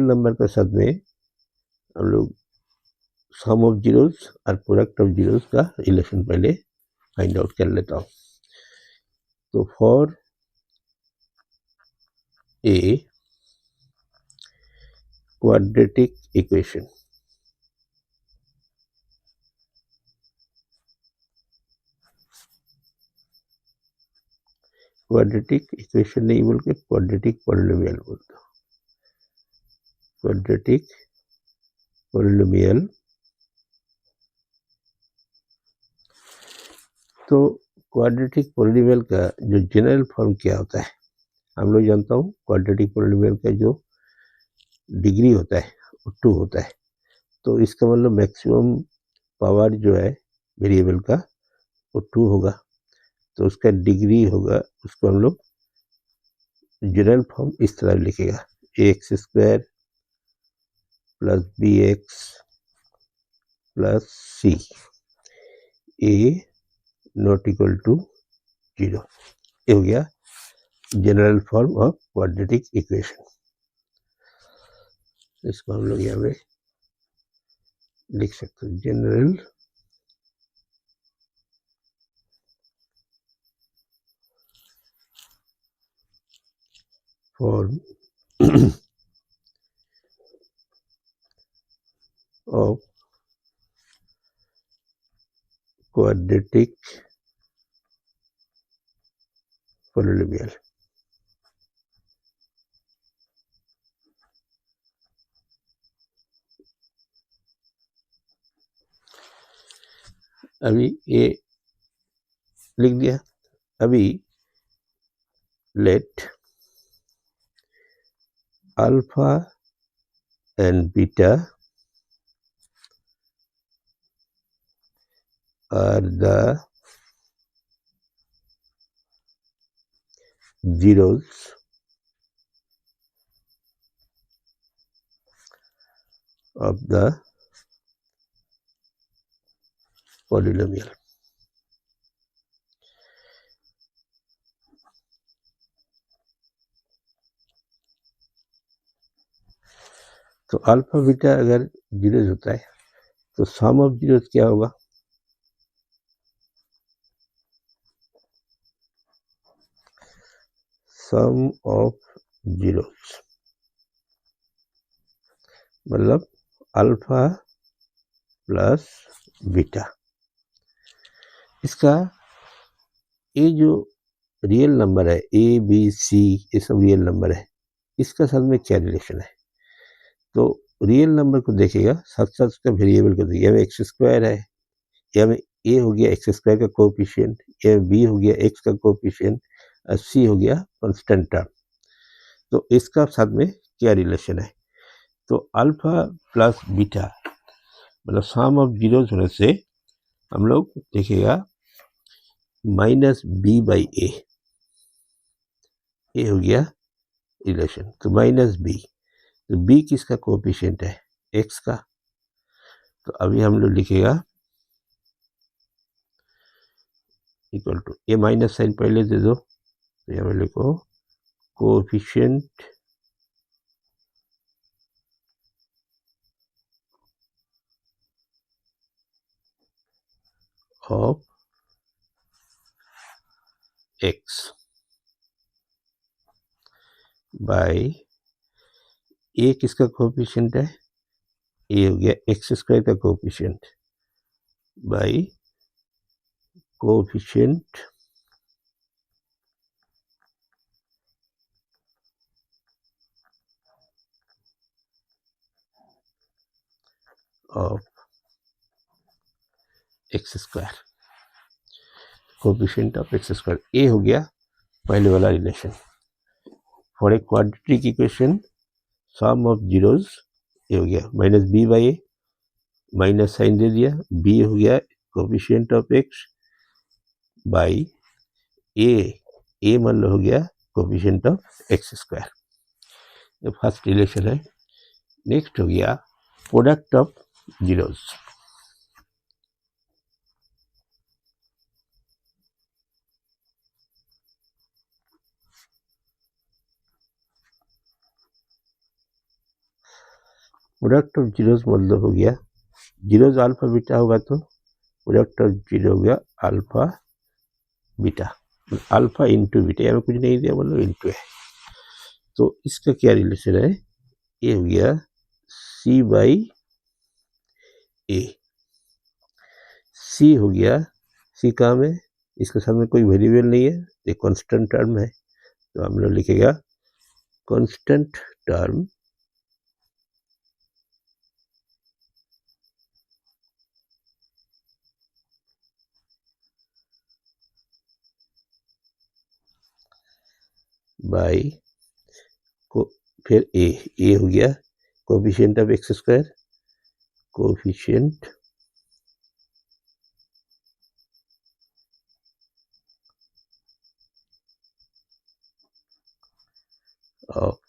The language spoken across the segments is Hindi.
नंबर के साथ में हम लोग सम ऑफ जीरोस और प्रोडक्ट ऑफ जीरोस का रिलेशन पहले फाइंड आउट कर लेता हूँ। तो for a quadratic equation, quadratic equation नहीं बोल के क्वाड्रेटिक पॉलिनोमियल बोलता हूँ। क्वाड्रेटिक पॉलिनोमियल, तो क्वाड्रेटिक पॉलिनोमियल का जो जनरल फॉर्म क्या होता है, हम लोग जानता हूँ क्वाड्रेटिक पॉलिनोमियल का जो डिग्री होता है वो 2 होता है। तो इसका मतलब मैक्सिमम पावर जो है वेरिएबल का वो 2 होगा, तो उसका डिग्री होगा, उसको हम लोग जनरल फॉर्म इस तरह लिखेगा, ax square plus bx plus c a not equal to 0। ये हो गया general form of quadratic equation. इसको हम लोग यहाँ पे लिख सकते हैं, general form of quadratic polynomial. अभी ये लिख दिया। अभी let alpha and beta are the zeros of the polynomial। तो अल्फा बीटा अगर जीरोस होता है तो सम ऑफ जीरोस क्या होगा, सम ऑफ जीरोस मतलब अल्फा प्लस बीटा। इसका ये जो रियल नंबर है ए बी सी, ये सब रियल नंबर है, इसका साथ में क्या रिलेशन है। तो रियल नंबर को देखेगा, साथ साथ उसका वेरिएबल को देखेगा। यहाँ एक्स स्क्वायर है, यहाँ में ए हो गया एक्स स्क्वायर का कोएफिशिएंट, यहाँ बी हो गया एक्स का कोएफिशिएंट और सी हो गया कांस्टेंट टर्म। तो इसका साथ में क्या रिलेशन है, तो अल्फा प्लस बीटा मतलब सम ऑफ जीरोस होने से हम लोग देखेगा माइनस बी बाई ए, ये हो गया रिलेशन। तो माइनस बी, तो बी किसका कोएफिशिएंट है, एक्स का। तो अभी हम लोग लिखेगा इक्वल टू, ये माइनस साइन पहले दे दो, तो यहाँ पे लिखो coefficient of X by A किसका कोएफिशिएंट है, ए हो गया एक्स स्क्वायर का coefficient by coefficient of X square, coefficient of X square. A हो गया पहले वाला relation. For a quadratic equation sum of zeros, ये हो गया minus B by A, minus sign दे दिया, बी हो गया coefficient of X by A मान लो हो गया कोएफिशिएंट ऑफ एक्स स्क्वायर। ये फर्स्ट रिलेशन है। नेक्स्ट हो गया product of zeros. Product of zeros मतलब हो गया जीरोस अल्फा बीटा होगा तो प्रोडक्ट ऑफ जीरो हो गया alpha beta, alpha into beta, यहाँ कुछ नहीं दिया मतलब इंटू है। तो इसका क्या रिलेशन है, ये हो गया सी बाई ए, सी हो गया, सी काम है, इसके साथ में कोई वेरिएबल नहीं है, ये कांस्टेंट टर्म है, तो हम लोग लिखेगा कांस्टेंट टर्म बाई को फिर ए हो गया coefficient of X square, coefficient of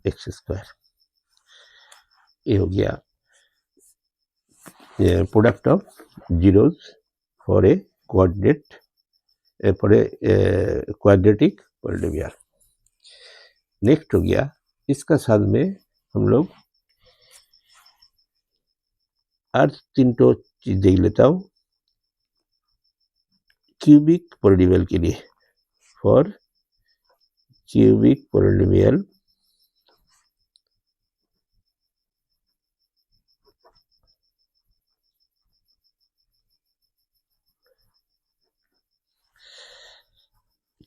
X square, ये हो गया product of zeros for a coordinate for a quadratic polynomial. Next हो गया इसका साथ में हम लोग अर्थ तीन तो चीज देख लेता हूँ क्यूबिक पॉलिनोमियल के लिए, for cubic polynomial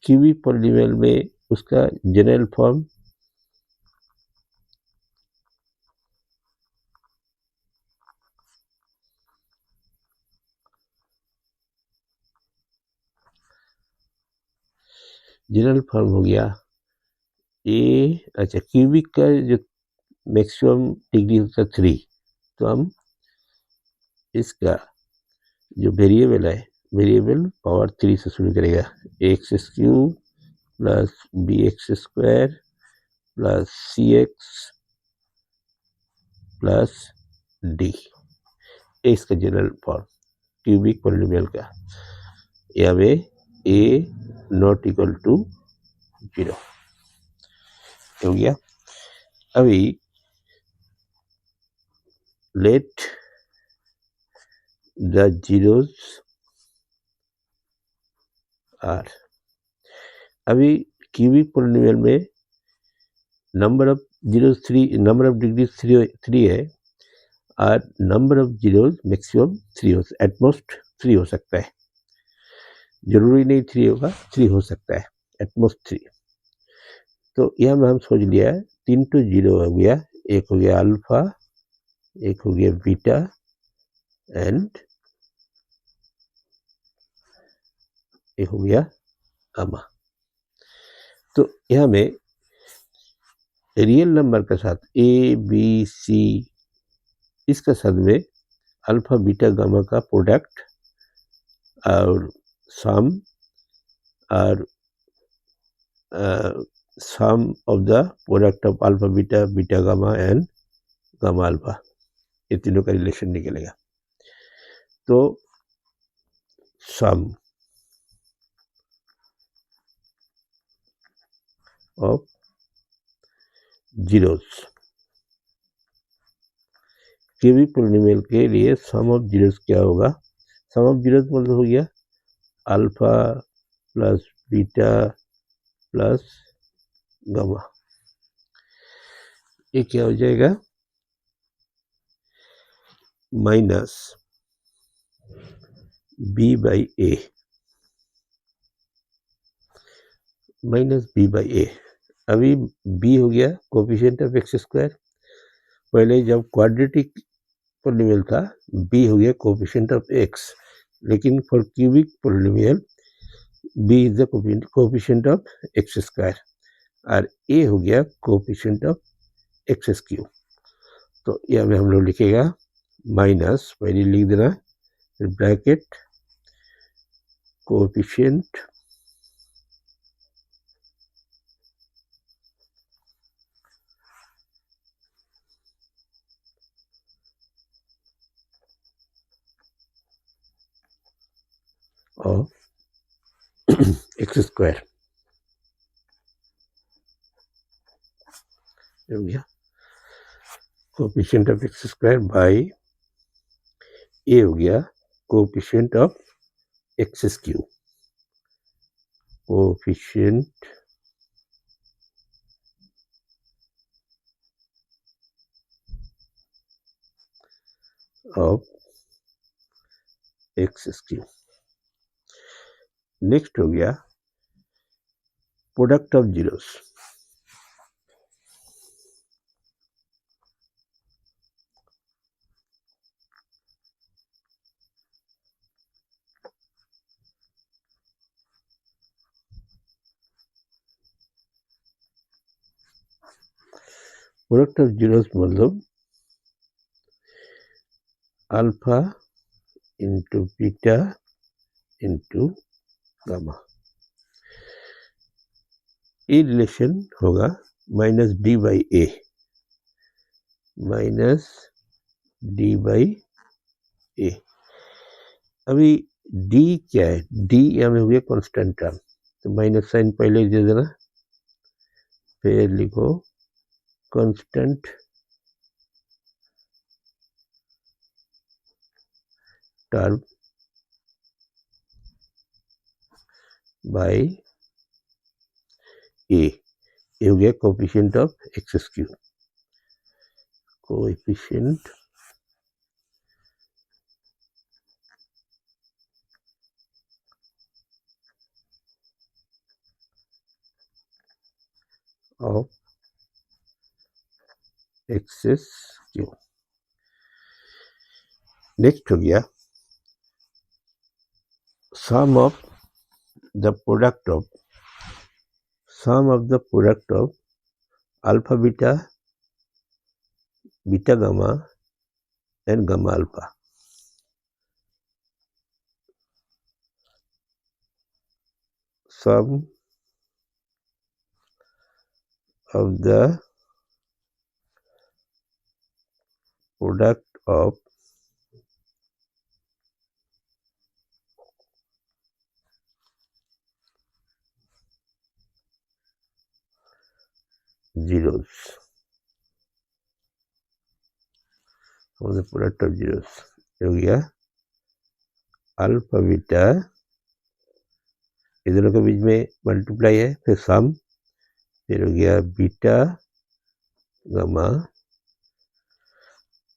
cubic polynomial में उसका जनरल फॉर्म हो गया ए, अच्छा क्यूबिक का जो मैक्सिमम डिग्री होता है 3, तो हम इसका जो वेरिएबल है वेरिएबल पावर 3 से शुरू करेगा, X cube plus B X square plus C X plus D, इसका जनरल फॉर्म क्यूबिक पॉलिनोमियल का, यहाँ पे ए नॉट इक्वल टू 0 हो गया। अभी लेट द जीरोस आर, अभी क्यूबिक पॉलिनोमियल में number of zeros 3, number of degrees 3 है और नंबर ऑफ जीरोस मैक्सिमम 3 हो, एटमोस्ट 3 हो सकता है, जरूरी नहीं 3 होगा, 3 हो सकता है, एटमोस्ट 3। तो यह हम सोच लिया है 3 to 0 हो गया, एक हो गया अल्फा, एक हो गया बीटा एंड एक हो गया गामा। तो यह में रियल नंबर के साथ ए बी सी, इसके साथ में अल्फा बीटा गामा का प्रोडक्ट और सम और sum of the product of alpha beta, beta gamma and gamma alpha, ये तीनों का रिलेशन निकलेगा। तो sum of zeros, cubic polynomial के लिए सम ऑफ जीरोस क्या होगा, सम ऑफ जीरोस मतलब हो गया alpha plus beta plus gamma, ये क्या हो जाएगा minus B by A, minus B by A. अभी बी हो गया कोफिशिएंट ऑफ एक्स स्क्वायर, पहले जब क्वाड्रेटिक पॉलिनोमियल था बी हो गया कोफिशिएंट ऑफ एक्स, लेकिन for cubic polynomial B is the coefficient of X square और ए हो गया कोफिशिएंट ऑफ एक्स क्यूब। तो यह में हम लोग लिखेगा माइनस, पहले लिख देना bracket coefficient of X square हो गया coefficient of X square by A हो गया coefficient of X cube, coefficient of X cube. Next हो गया product of zeros, product of zeros मतलब alpha into beta into gamma. ये रिलेशन होगा minus D by A, minus D by A. अभी डी क्या है, डी यहाँ में हो गया कॉन्स्टेंट टर्म, तो माइनस साइन पहले दे देना, फिर लिखो कांस्टेंट टर्म बाय ए, ये हो गया coefficient of X Q, coefficient of X cube. Next हो गया sum of the product of alpha beta, beta gamma and gamma alpha. Sum of the product of zeros, of the product of zeros हो गया अल्फा बीटा, इन दोनों के बीच में मल्टीप्लाई है, फिर सम, फिर हो गया बीटा गामा,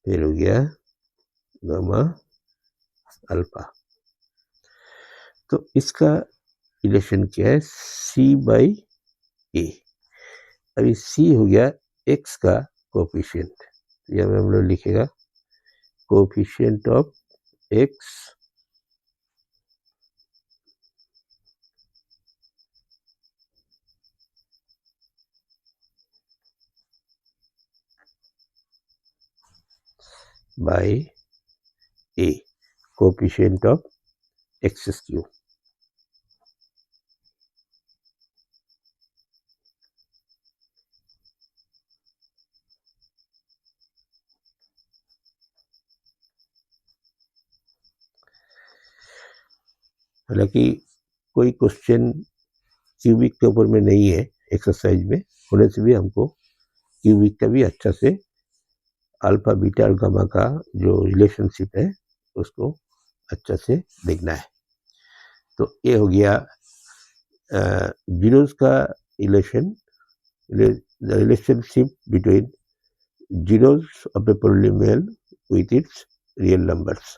फिर हो गया गामा अल्फा। तो इसका रिलेशन क्या है, सी बाई ए। अभी सी हो गया एक्स का कोफिशिएंट, यह में हम लोग लिखेगा coefficient of X by A, coefficient of X Q. हालांकि कोई क्वेश्चन क्यूबिक के ऊपर में नहीं है एक्सरसाइज में, होने से भी हमको क्यूबिक का भी अच्छा से अल्फा बीटा और गामा का जो रिलेशनशिप है उसको अच्छा से देखना है। तो ये हो गया जीरोस का relationship between zeros of a polynomial with its real numbers.